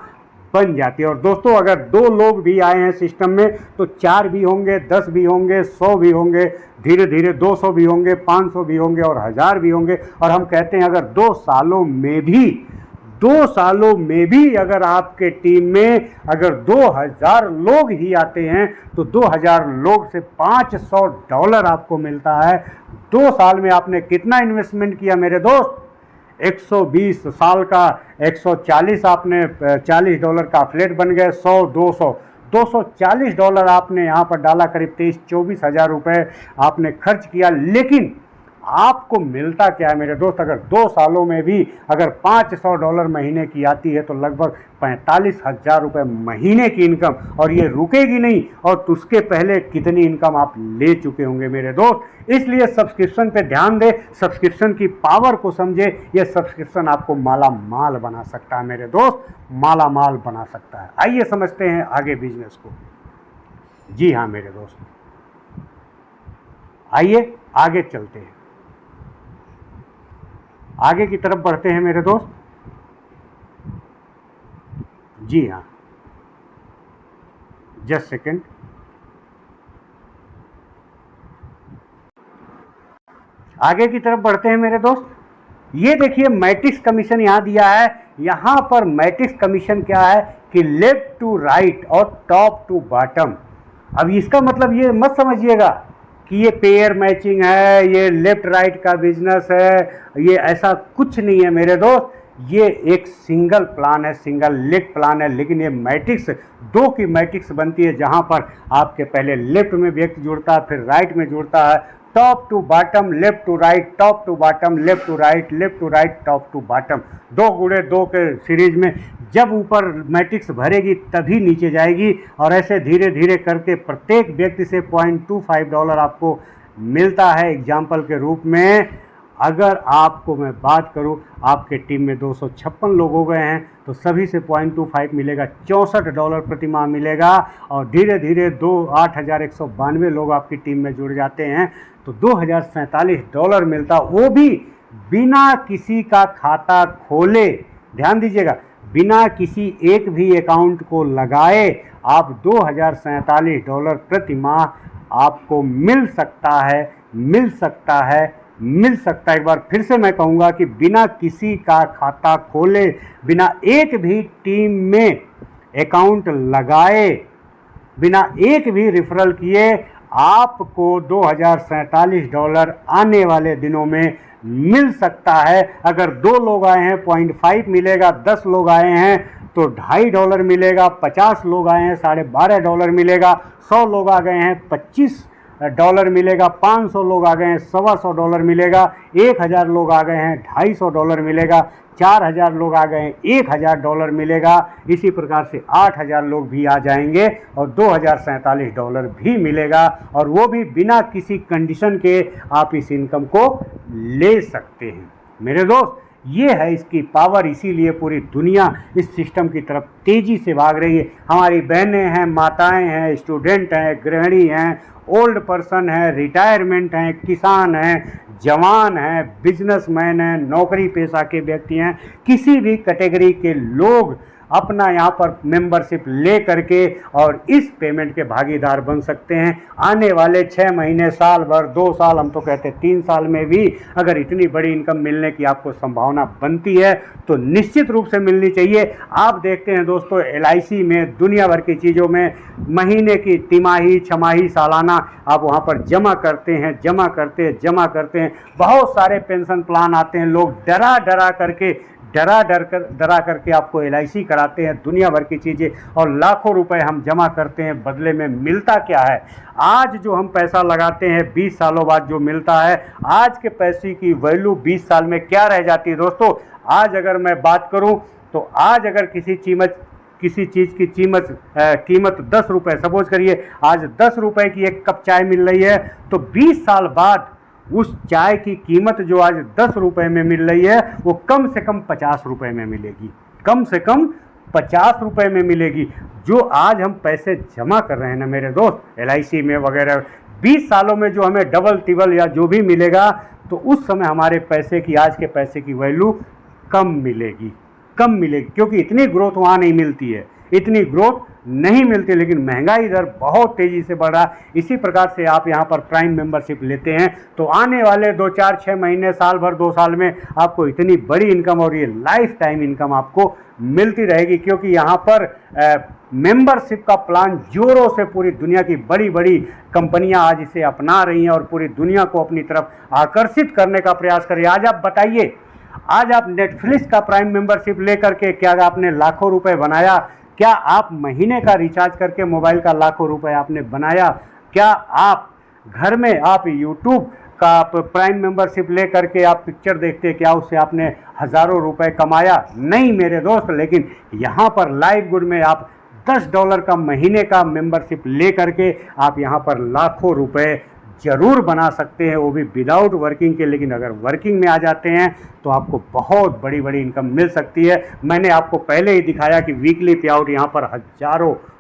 बन जाती है। और दोस्तों, अगर 2 लोग भी आए हैं सिस्टम में तो 4 भी होंगे, 10 भी होंगे, 100 भी होंगे, धीरे धीरे 200 भी होंगे, 500 भी होंगे और 1000 भी होंगे। और हम कहते हैं अगर 2 सालों में भी अगर आपके टीम में अगर 2000 लोग ही आते हैं तो 2000 लोग से $500 आपको मिलता है। 2 साल में आपने कितना इन्वेस्टमेंट किया मेरे दोस्त? 120 साल का 140, आपने $40 का फ्लेट बन गए। 100, 200, $240 आपने यहाँ पर डाला, करीब 23-24 हज़ार रुपये आपने खर्च किया। लेकिन आपको मिलता क्या है मेरे दोस्त? अगर 2 सालों में भी अगर $500 महीने की आती है तो लगभग 45,000 रुपये महीने की इनकम, और ये रुकेगी नहीं। और उसके पहले कितनी इनकम आप ले चुके होंगे मेरे दोस्त। इसलिए सब्सक्रिप्शन पे ध्यान दें, सब्सक्रिप्शन की पावर को समझे। ये सब्सक्रिप्शन आपको माला माल बना सकता है मेरे दोस्त, माला माल बना सकता है। आइए समझते हैं आगे बिजनेस को। जी हाँ मेरे दोस्त, आइए आगे चलते हैं, आगे की तरफ बढ़ते हैं मेरे दोस्त। जी हाँ, जस्ट सेकेंड। आगे की तरफ बढ़ते हैं मेरे दोस्त। ये देखिए मैट्रिक्स कमीशन यहाँ दिया है। यहाँ पर मैट्रिक्स कमीशन क्या है कि लेफ्ट टू राइट और टॉप टू बॉटम। अब इसका मतलब ये मत समझिएगा कि ये पेयर मैचिंग है, ये लेफ्ट राइट का बिजनेस है, ये ऐसा कुछ नहीं है मेरे दोस्त। ये एक सिंगल प्लान है, सिंगल लेग प्लान है। लेकिन ये मैट्रिक्स 2 की मैट्रिक्स बनती है, जहाँ पर आपके पहले लेफ्ट में व्यक्ति जुड़ता है, फिर राइट में जुड़ता है, top to bottom, left to right, top to bottom, left to right, left to right, top to bottom. 2 गुणे 2 के सीरीज में जब ऊपर मैट्रिक्स भरेगी तभी नीचे जाएगी। और ऐसे धीरे धीरे करके प्रत्येक व्यक्ति से $0.25 आपको मिलता है एग्जाम्पल के रूप में। अगर आपको मैं बात करूं, आपके टीम में 256 लोग हो गए हैं तो सभी से $0.25 मिलेगा, $64 प्रति माह मिलेगा। और धीरे धीरे 8,192 लोग आपकी टीम में जुड़ जाते हैं तो $2,047 मिलता, वो भी बिना किसी का खाता खोले। ध्यान दीजिएगा, बिना किसी एक भी अकाउंट को लगाए आप $2,047 प्रति माह आपको मिल सकता है। एक बार फिर से मैं कहूँगा कि बिना किसी का खाता खोले, बिना एक भी टीम में अकाउंट लगाए, बिना एक भी रेफरल किए आपको $2,047 आने वाले दिनों में मिल सकता है। अगर 2 लोग आए हैं $0.5 मिलेगा, 10 लोग आए हैं तो $2.5 मिलेगा, 50 लोग आए हैं $12.5 मिलेगा, 100 लोग आ गए हैं $25 मिलेगा, 500 लोग आ गए हैं $125 मिलेगा, 1000 लोग आ गए हैं $250 मिलेगा, 4000 लोग आ गए हैं $1000 मिलेगा। इसी प्रकार से 8000 लोग भी आ जाएंगे और $2,047 भी मिलेगा, और वो भी बिना किसी कंडीशन के आप इस इनकम को ले सकते हैं मेरे दोस्त। ये है इसकी पावर, इसीलिए पूरी दुनिया इस सिस्टम की तरफ तेज़ी से भाग रही है। हमारी बहनें हैं, माताएं हैं, स्टूडेंट हैं, गृहिणी हैं, ओल्ड पर्सन है, रिटायरमेंट हैं, किसान हैं, जवान हैं, बिजनेसमैन हैं, नौकरी पेशा के व्यक्ति हैं, किसी भी कैटेगरी के लोग अपना यहाँ पर मेंबरशिप ले करके और इस पेमेंट के भागीदार बन सकते हैं। आने वाले 6 महीने, साल भर, 2 साल, हम तो कहते हैं 3 साल में भी अगर इतनी बड़ी इनकम मिलने की आपको संभावना बनती है तो निश्चित रूप से मिलनी चाहिए। आप देखते हैं दोस्तों, LIC में, दुनिया भर की चीज़ों में महीने की, तिमाही, छमाही, सालाना आप वहाँ पर जमा करते हैं। बहुत सारे पेंशन प्लान आते हैं, लोग डरा करके डरा करके आपको LIC कराते हैं, दुनिया भर की चीज़ें, और लाखों रुपए हम जमा करते हैं, बदले में मिलता क्या है? आज जो हम पैसा लगाते हैं 20 सालों बाद जो मिलता है, आज के पैसे की वैल्यू 20 साल में क्या रह जाती है दोस्तों? आज अगर मैं बात करूं तो आज अगर किसी चीज़ की कीमत 10 रुपये, सपोज करिए आज 10 रुपये की एक कप चाय मिल रही है, तो 20 साल बाद उस चाय की कीमत जो आज 10 रुपये में मिल रही है वो कम से कम 50 रुपये में मिलेगी, कम से कम 50 रुपये में मिलेगी। जो आज हम पैसे जमा कर रहे हैं ना मेरे दोस्त LIC में वगैरह, 20 सालों में जो हमें डबल टिबल या जो भी मिलेगा, तो उस समय हमारे पैसे की, आज के पैसे की वैल्यू कम मिलेगी, क्योंकि इतनी ग्रोथ वहाँ नहीं मिलती है, इतनी ग्रोथ नहीं मिलती। लेकिन महंगाई दर बहुत तेज़ी से बढ़ रहा है। इसी प्रकार से आप यहाँ पर प्राइम मेंबरशिप लेते हैं तो आने वाले 2, 4, 6 महीने, साल भर, 2 साल में आपको इतनी बड़ी इनकम और ये लाइफ टाइम इनकम आपको मिलती रहेगी, क्योंकि यहाँ पर मेंबरशिप का प्लान जोरों से पूरी दुनिया की बड़ी बड़ी कंपनियां आज इसे अपना रही हैं और पूरी दुनिया को अपनी तरफ आकर्षित करने का प्रयास कर रही है। आज आप बताइए, आज आप नेटफ्लिक्स का प्राइम मेंबरशिप लेकर के क्या आपने लाखों रुपए बनाया? क्या आप महीने का रिचार्ज करके मोबाइल का लाखों रुपए आपने बनाया? क्या आप घर में आप यूट्यूब का आप प्राइम मेंबरशिप ले करके आप पिक्चर देखते, क्या उससे आपने हज़ारों रुपए कमाया? नहीं मेरे दोस्त। लेकिन यहाँ पर लाइव गुड में आप $10 का महीने का मेंबरशिप ले करके आप यहाँ पर लाखों रुपए जरूर बना सकते हैं, वो भी विदाउट वर्किंग के। लेकिन अगर वर्किंग में आ जाते हैं तो आपको बहुत बड़ी बड़ी इनकम मिल सकती है। मैंने आपको पहले ही दिखाया कि वीकली पे आउट यहाँ पर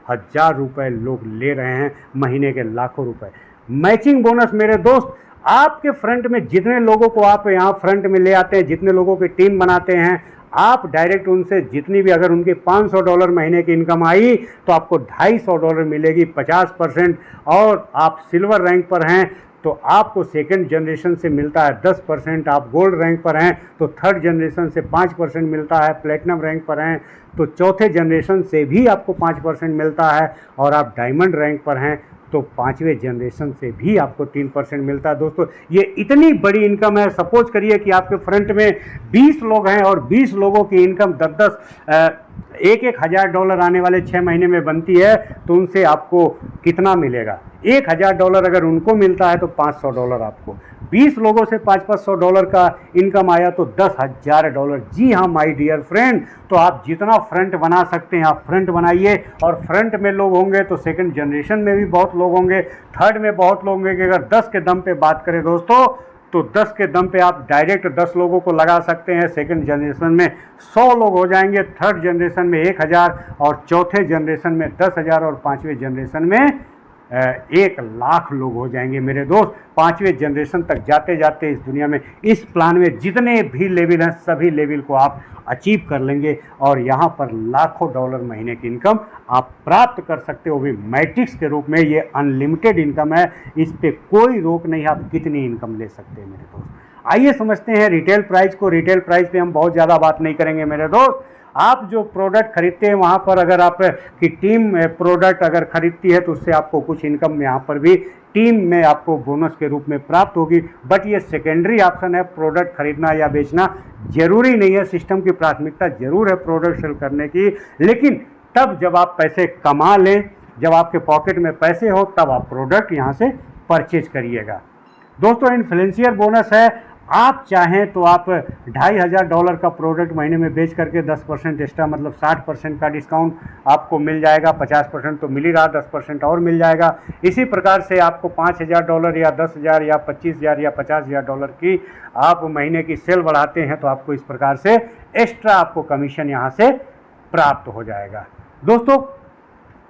हजार रुपए लोग ले रहे हैं, महीने के लाखों रुपए। मैचिंग बोनस मेरे दोस्त, आपके फ्रंट में जितने लोगों को आप यहाँ फ्रंट में ले आते हैं, जितने लोगों की टीम बनाते हैं, आप डायरेक्ट उनसे जितनी भी, अगर उनके $500 महीने की इनकम आई तो आपको $250 मिलेगी, 50%। और आप सिल्वर रैंक पर हैं तो आपको सेकंड जनरेशन से मिलता है 10%। आप गोल्ड रैंक पर हैं तो थर्ड जनरेशन से 5% मिलता है। प्लेटिनम रैंक पर हैं तो चौथे जनरेशन से भी आपको 5% मिलता है। और आप डायमंड रैंक पर हैं तो 5वें जनरेशन से भी आपको 3% मिलता है। दोस्तों ये इतनी बड़ी इनकम है। सपोज करिए कि आपके फ्रंट में 20 लोग हैं और 20 लोगों की इनकम 10-10 $1,000 आने वाले 6 महीने में बनती है, तो उनसे आपको कितना मिलेगा? $1,000 अगर उनको मिलता है तो $500 आपको। 20 लोगों से $500 का इनकम आया तो $10,000। जी हाँ माय डियर फ्रेंड, तो आप जितना फ्रंट बना सकते हैं आप फ्रंट बनाइए। और फ्रंट में लोग होंगे तो सेकंड जनरेशन में भी बहुत लोग होंगे, थर्ड में बहुत लोग होंगे। कि अगर 10 के दम पे बात करें दोस्तों, तो 10 के दम पे आप डायरेक्ट 10 लोगों को लगा सकते हैं। सेकंड जनरेशन में 100 लोग हो जाएंगे, थर्ड जनरेशन में 1,000, और चौथे जनरेशन में 10,000, और 5वें जनरेशन में 1,00,000 लोग हो जाएंगे मेरे दोस्त। 5वें जनरेशन तक जाते जाते इस दुनिया में, इस प्लान में जितने भी लेवल हैं सभी लेवल को आप अचीव कर लेंगे। और यहाँ पर लाखों डॉलर महीने की इनकम आप प्राप्त कर सकते हो, भी मैट्रिक्स के रूप में। ये अनलिमिटेड इनकम है, इस पर कोई रोक नहीं, आप कितनी इनकम ले सकते हैं मेरे दोस्त। आइए समझते हैं रिटेल प्राइस को। रिटेल प्राइस पे हम बहुत ज़्यादा बात नहीं करेंगे मेरे दोस्त। आप जो प्रोडक्ट खरीदते हैं वहाँ पर अगर आप की टीम प्रोडक्ट अगर खरीदती है तो उससे आपको कुछ इनकम यहाँ पर भी टीम में आपको बोनस के रूप में प्राप्त होगी। बट ये सेकेंडरी ऑप्शन है, प्रोडक्ट खरीदना या बेचना जरूरी नहीं है। सिस्टम की प्राथमिकता जरूर है प्रोडक्ट सेल करने की, लेकिन तब जब आप पैसे कमा लें, जब आपके पॉकेट में पैसे हो, तब आप प्रोडक्ट यहाँ से परचेज करिएगा। दोस्तों इन्फ्लुएंसर बोनस है, आप चाहें तो आप $2,500 का प्रोडक्ट महीने में बेच करके 10% एक्स्ट्रा, मतलब 60% का डिस्काउंट आपको मिल जाएगा। 50% तो मिल ही रहा, 10% और मिल जाएगा। इसी प्रकार से आपको $5,000 या 10,000 या 25,000 या $50,000 की आप महीने की सेल बढ़ाते हैं तो आपको इस प्रकार से एक्स्ट्रा आपको कमीशन यहाँ से प्राप्त हो जाएगा। दोस्तों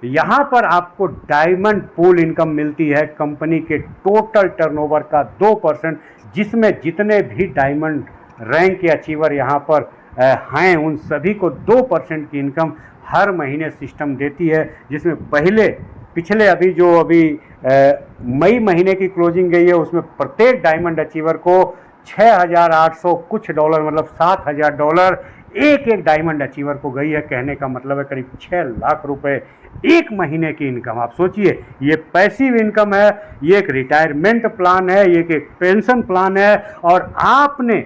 यहाँ पर आपको डायमंड पूल इनकम मिलती है कंपनी के टोटल टर्नओवर का 2%, जिसमें जितने भी डायमंड रैंक के अचीवर यहाँ पर हैं उन सभी को 2% की इनकम हर महीने सिस्टम देती है। जिसमें पिछले अभी मई महीने की क्लोजिंग गई है, उसमें प्रत्येक डायमंड अचीवर को 6,800 कुछ डॉलर, मतलब $7,000 एक डायमंड अचीवर को गई है। कहने का मतलब है करीब 6 लाख रुपए एक महीने की इनकम। आप सोचिए, ये पैसिव इनकम है, ये एक रिटायरमेंट प्लान है, ये एक पेंशन प्लान है। और आपने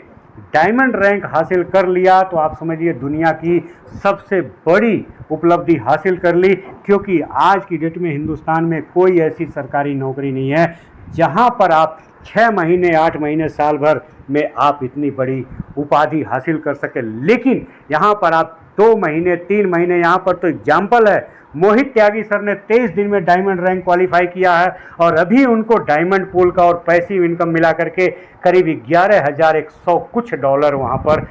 डायमंड रैंक हासिल कर लिया तो आप समझिए दुनिया की सबसे बड़ी उपलब्धि हासिल कर ली, क्योंकि आज की डेट में हिंदुस्तान में कोई ऐसी सरकारी नौकरी नहीं है जहां पर आप 6 महीने 8 महीने साल भर में आप इतनी बड़ी उपाधि हासिल कर सके। लेकिन यहाँ पर आप 2 महीने 3 महीने, यहाँ पर तो एग्जाम्पल है, मोहित त्यागी सर ने 23 दिन में डायमंड रैंक क्वालिफाई किया है और अभी उनको डायमंड पूल का और पैसिव इनकम मिला करके करीब 11,100 कुछ डॉलर वहाँ पर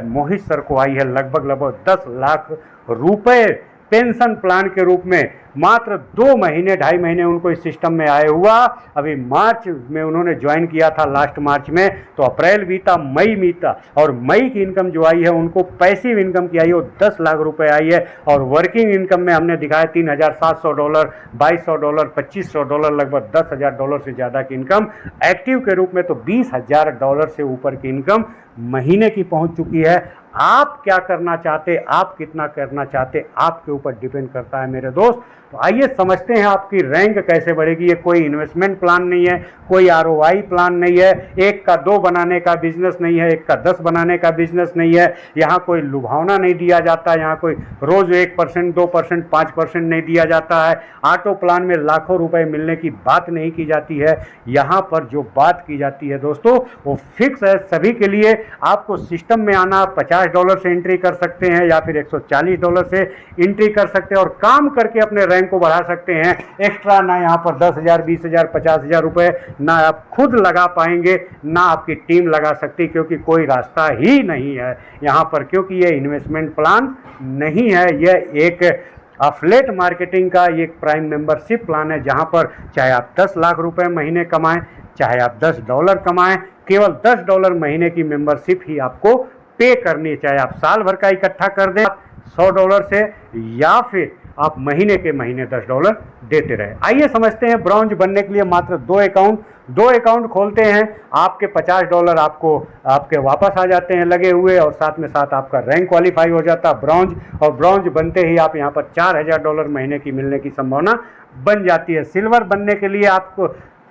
मोहित सर को आई है, लगभग 10 लाख रुपए पेंशन प्लान के रूप में मात्र 2 महीने 2.5 महीने उनको इस सिस्टम में आए हुआ। अभी मार्च में उन्होंने ज्वाइन किया था, लास्ट मार्च में, तो अप्रैल बीता, मई बीता और मई की इनकम जो आई है उनको पैसिव इनकम की आई है वो 10 लाख रुपए आई है। और वर्किंग इनकम में हमने दिखाया $3,700, $2,200, $2,500, लगभग $10,000 से ज़्यादा की इनकम। एक्टिव के रूप में तो $20,000 से ऊपर की इनकम महीने की पहुंच चुकी है। आप क्या करना चाहते, आप कितना करना चाहते, आपके ऊपर डिपेंड करता है मेरे दोस्त। तो आइए समझते हैं आपकी रैंक कैसे बढ़ेगी। ये कोई इन्वेस्टमेंट प्लान नहीं है, कोई ROI प्लान नहीं है, 1 का 2 बनाने का बिजनेस नहीं है, 1 का 10 बनाने का बिजनेस नहीं है। यहाँ कोई लुभावना नहीं दिया जाता, यहाँ कोई रोज 1%, 2%, 5% नहीं दिया जाता है। ऑटो प्लान में लाखों रुपए मिलने की बात नहीं की जाती है। यहाँ पर जो बात की जाती है दोस्तों वो फिक्स है सभी के लिए। आपको सिस्टम में आना, $50 से एंट्री कर सकते हैं या फिर $140 से एंट्री कर सकते हैं और काम करके अपने रैंक को बढ़ा सकते हैं। एक्स्ट्रा ना यहाँ पर 10,000, 20,000, 50,000 रुपए ना आप खुद लगा पाएंगे, ना आपकी टीम लगा सकती, क्योंकि कोई रास्ता ही नहीं है यहाँ पर, क्योंकि ये इन्वेस्टमेंट प्लान नहीं है, यह एक अफिलिएट मार्केटिंग का एक प्राइम मेंबरशिप प्लान है, जहाँ पर चाहे आप 10 लाख रुपए महीने कमाएं, चाहे आप $10 कमाएं, केवल $10 महीने की मेंबरशिप ही आपको पे करनी है। चाहे आप साल भर का इकट्ठा कर दें $100 से, या फिर आप महीने के महीने $10 देते रहे। आइए समझते हैं ब्रॉन्ज बनने के लिए मात्र 2 अकाउंट खोलते हैं, आपके $50 आपको आपके वापस आ जाते हैं लगे हुए, और साथ में साथ आपका रैंक क्वालिफाई हो जाता है ब्रॉन्ज, और ब्रॉन्ज बनते ही आप यहाँ पर $4,000 महीने की मिलने की संभावना बन जाती है। सिल्वर बनने के लिए आपको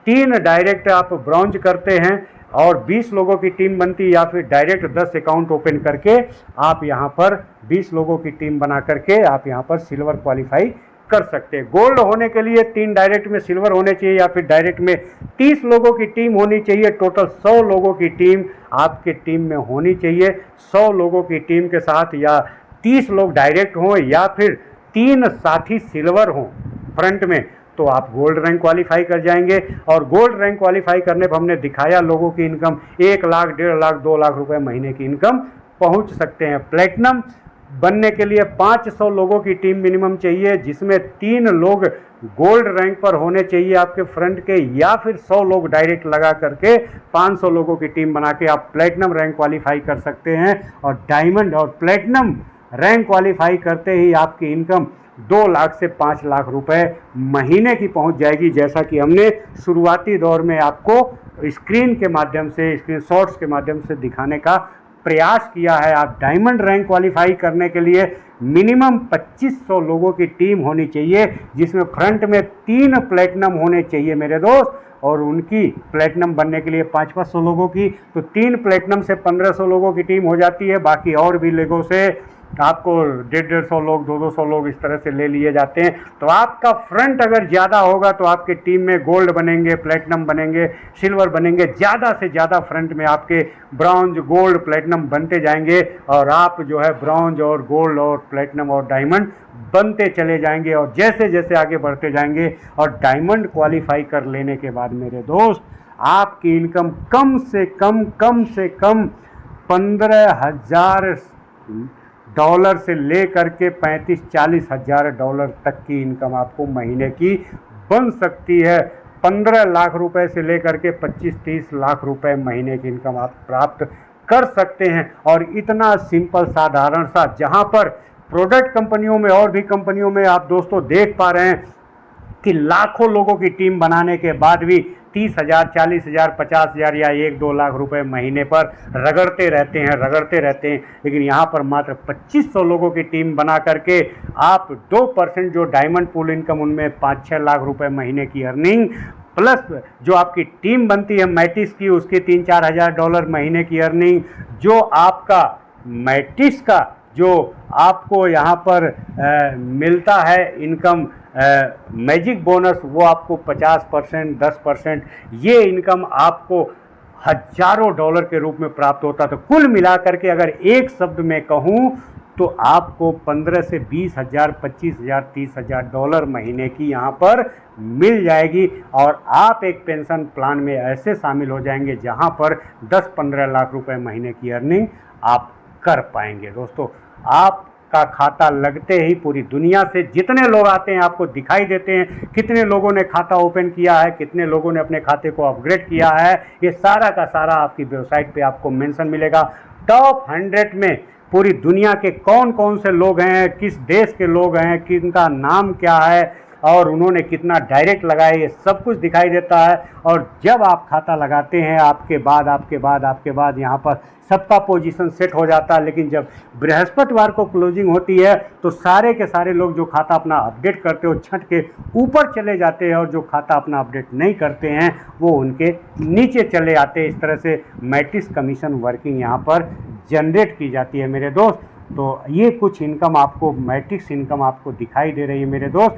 3 डायरेक्ट आप ब्रॉन्ज करते हैं और 20 लोगों की टीम बनती है, या फिर डायरेक्ट 10 अकाउंट ओपन करके आप यहाँ पर 20 लोगों की टीम बना करके आप यहाँ पर सिल्वर क्वालिफाई कर सकते हैं। गोल्ड होने के लिए 3 डायरेक्ट में सिल्वर होने चाहिए, या फिर डायरेक्ट में 30 लोगों की टीम होनी चाहिए। टोटल 100 लोगों की टीम आपके टीम में होनी चाहिए। 100 लोगों की टीम के साथ या 30 लोग डायरेक्ट हों या फिर 3 साथी सिल्वर हों फ्रंट में, तो आप गोल्ड रैंक क्वालिफाई कर जाएंगे। और गोल्ड रैंक क्वालिफाई करने पर हमने दिखाया लोगों की इनकम 1 लाख, 1.5 लाख, 2 लाख रुपए महीने की इनकम पहुंच सकते हैं। प्लेटिनम बनने के लिए 500 लोगों की टीम मिनिमम चाहिए, जिसमें 3 लोग गोल्ड रैंक पर होने चाहिए आपके फ्रंट के, या फिर 100 लोग डायरेक्ट लगा करके 500 लोगों की टीम बना के आप प्लेटिनम रैंक क्वालिफाई कर सकते हैं। और डायमंड और प्लेटिनम रैंक क्वालिफाई करते ही आपकी इनकम 2 लाख से 5 लाख रुपए महीने की पहुंच जाएगी, जैसा कि हमने शुरुआती दौर में आपको स्क्रीन के माध्यम से, स्क्रीन शॉट्स के माध्यम से दिखाने का प्रयास किया है। आप डायमंड रैंक क्वालिफाई करने के लिए मिनिमम 2500 लोगों की टीम होनी चाहिए, जिसमें फ्रंट में 3 प्लेटिनम होने चाहिए मेरे दोस्त, और उनकी प्लेटिनम बनने के लिए 500 लोगों की, तो 3 प्लेटिनम से 1500 लोगों की टीम हो जाती है। बाकी और भी लोगों से आपको 150 लोग, 200 लोग इस तरह से ले लिए जाते हैं। तो आपका फ्रंट अगर ज़्यादा होगा तो आपके टीम में गोल्ड बनेंगे, प्लेटिनम बनेंगे, सिल्वर बनेंगे, ज़्यादा से ज़्यादा फ्रंट में आपके ब्रॉन्ज, गोल्ड, प्लेटिनम बनते जाएंगे, और आप जो है ब्रॉन्ज और गोल्ड और प्लेटिनम और डायमंड बनते चले जाएंगे। और जैसे जैसे आगे बढ़ते जाएंगे और डायमंड क्वालिफाई कर लेने के बाद मेरे दोस्त, आपकी इनकम कम से कम $15,000 से लेकर के 35-40 हजार डॉलर तक की इनकम आपको महीने की बन सकती है। 15 लाख रुपए से लेकर के 25-30 लाख रुपए महीने की इनकम आप प्राप्त कर सकते हैं। और इतना सिंपल साधारण सा, जहां पर प्रोडक्ट कंपनियों में और भी कंपनियों में आप दोस्तों देख पा रहे हैं कि लाखों लोगों की टीम बनाने के बाद भी 30,000, 40,000, 50,000 या 1-2 लाख रुपए महीने पर रगड़ते रहते हैं। लेकिन यहाँ पर मात्र 2500 लोगों की टीम बना करके आप 2% जो डायमंड पूल इनकम, उनमें 5-6 लाख रुपए महीने की अर्निंग प्लस जो आपकी टीम बनती है मैटिस की, उसकी $3-4 हज़ार महीने की अर्निंग, जो आपका मैटिस का जो आपको यहाँ पर मिलता है इनकम मैजिक बोनस, वो आपको 50%, 10%, ये इनकम आपको हजारों डॉलर के रूप में प्राप्त होता। तो कुल मिलाकर के अगर एक शब्द में कहूँ तो आपको 15 से 20 हज़ार, 25 हज़ार, 30 हज़ार डॉलर महीने की यहाँ पर मिल जाएगी। और आप एक पेंशन प्लान में ऐसे शामिल हो जाएंगे जहाँ पर 10-15 लाख रुपए महीने की अर्निंग आप कर पाएंगे। दोस्तों, आपका खाता लगते ही पूरी दुनिया से जितने लोग आते हैं आपको दिखाई देते हैं, कितने लोगों ने खाता ओपन किया है, कितने लोगों ने अपने खाते को अपग्रेड किया है, ये सारा का सारा आपकी वेबसाइट पे आपको मेंशन मिलेगा। टॉप 100 में पूरी दुनिया के कौन कौन से लोग हैं, किस देश के लोग हैं, किनका नाम क्या है और उन्होंने कितना डायरेक्ट लगाया, ये सब कुछ दिखाई देता है। और जब आप खाता लगाते हैं आपके बाद यहाँ पर सबका पोजीशन सेट हो जाता है। लेकिन जब बृहस्पतिवार को क्लोजिंग होती है तो सारे के सारे लोग जो खाता अपना अपडेट करते हो छठ के ऊपर चले जाते हैं और जो खाता अपना अपडेट नहीं करते हैं वो उनके नीचे चले आते हैं। इस तरह से मैटिस कमीशन वर्किंग यहाँ पर जनरेट की जाती है मेरे दोस्त। तो ये कुछ इनकम आपको, मैटिस इनकम आपको दिखाई दे रही है मेरे दोस्त।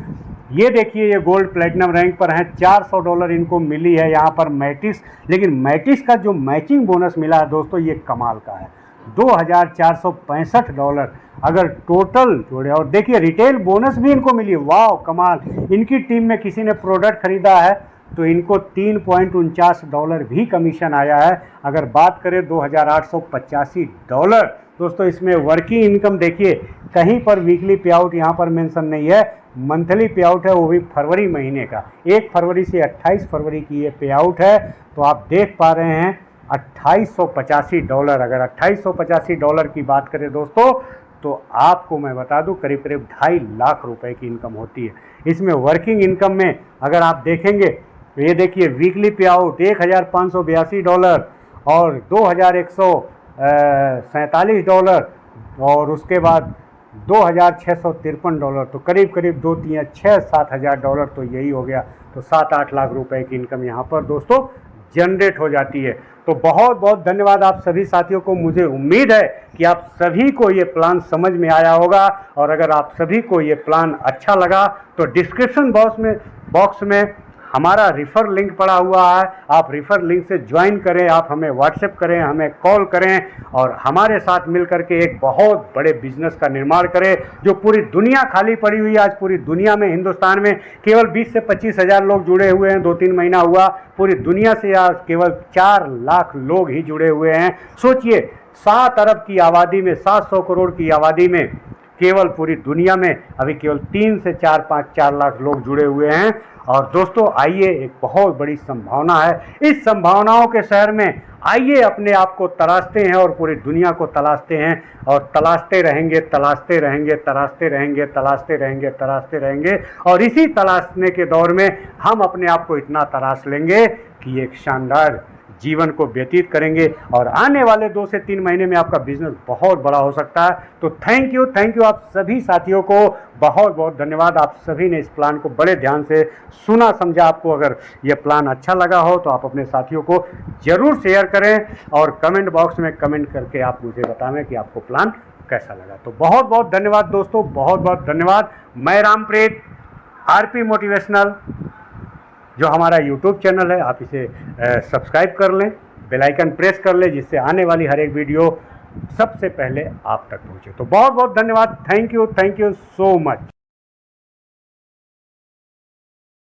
ये देखिए, ये गोल्ड प्लेटिनम रैंक पर है, $400 इनको मिली है यहाँ पर मैटिस। लेकिन मैटिस का जो मैचिंग बोनस मिला है दोस्तों, ये कमाल का है, $2,465 अगर टोटल जोड़े। और देखिए रिटेल बोनस भी इनको मिली, वाह कमाल। इनकी टीम में किसी ने प्रोडक्ट खरीदा है तो इनको $3.49 भी कमीशन आया है। अगर बात करें $2,885 दोस्तों, इसमें वर्किंग इनकम देखिए, कहीं पर वीकली पे आउट यहाँ पर मेंशन नहीं है, मंथली पे आउट है, वो भी फरवरी महीने का। 1 फरवरी से 28 फरवरी की ये पे आउट है। तो आप देख पा रहे हैं $2885। अगर $2885 की बात करें दोस्तों तो आपको मैं बता दूं करीब करीब 2.5 लाख रुपए की इनकम होती है। इसमें वर्किंग इनकम में अगर आप देखेंगे तो ये देखिए, वीकली पे आउट $1,582 और $2,147 और उसके बाद $2,653, तो करीब करीब 2, 3, 6, $7,000 तो यही हो गया। तो 7-8 लाख रुपए की इनकम यहाँ पर दोस्तों जनरेट हो जाती है। तो बहुत बहुत धन्यवाद आप सभी साथियों को। मुझे उम्मीद है कि आप सभी को ये प्लान समझ में आया होगा। और अगर आप सभी को ये प्लान अच्छा लगा तो डिस्क्रिप्शन बॉक्स में हमारा रिफ़र लिंक पड़ा हुआ है, आप रिफ़र लिंक से ज्वाइन करें, आप हमें व्हाट्सएप करें, हमें कॉल करें और हमारे साथ मिल करके एक बहुत बड़े बिजनेस का निर्माण करें। जो पूरी दुनिया खाली पड़ी हुई है, आज पूरी दुनिया में, हिंदुस्तान में केवल 20 से 25 हज़ार लोग जुड़े हुए हैं। 2-3 महीना हुआ, पूरी दुनिया से आज केवल 4 लाख लोग ही जुड़े हुए हैं। सोचिए, 7 अरब की आबादी में, 700 करोड़ की आबादी में केवल पूरी दुनिया में अभी केवल 3 से 4 लाख लोग जुड़े हुए हैं। और दोस्तों आइए, एक बहुत बड़ी संभावना है, इस संभावनाओं के शहर में आइए अपने आप को तलाशते हैं और पूरी दुनिया को तलाशते हैं और तलाशते रहेंगे, तलाशते रहेंगे, तलाशते रहेंगे, तलाशते रहेंगे, तलाशते रहेंगे। और इसी तलाशने के दौर में हम अपने आप को इतना तलाश लेंगे कि एक शानदार जीवन को व्यतीत करेंगे और आने वाले 2 से 3 महीने में आपका बिजनेस बहुत बड़ा हो सकता है। तो थैंक यू आप सभी साथियों को, बहुत बहुत धन्यवाद। आप सभी ने इस प्लान को बड़े ध्यान से सुना समझा। आपको अगर ये प्लान अच्छा लगा हो तो आप अपने साथियों को ज़रूर शेयर करें और कमेंट बॉक्स में कमेंट करके आप मुझे बताएं कि आपको प्लान कैसा लगा। तो बहुत बहुत धन्यवाद दोस्तों, बहुत बहुत धन्यवाद। मैं रामप्रीत, आरपी मोटिवेशनल, जो हमारा यूट्यूब चैनल है, आप इसे सब्सक्राइब कर लें, बेल आइकन प्रेस कर लें, जिससे आने वाली हर एक वीडियो सबसे पहले आप तक पहुंचे। तो बहुत बहुत धन्यवाद। Thank you so much.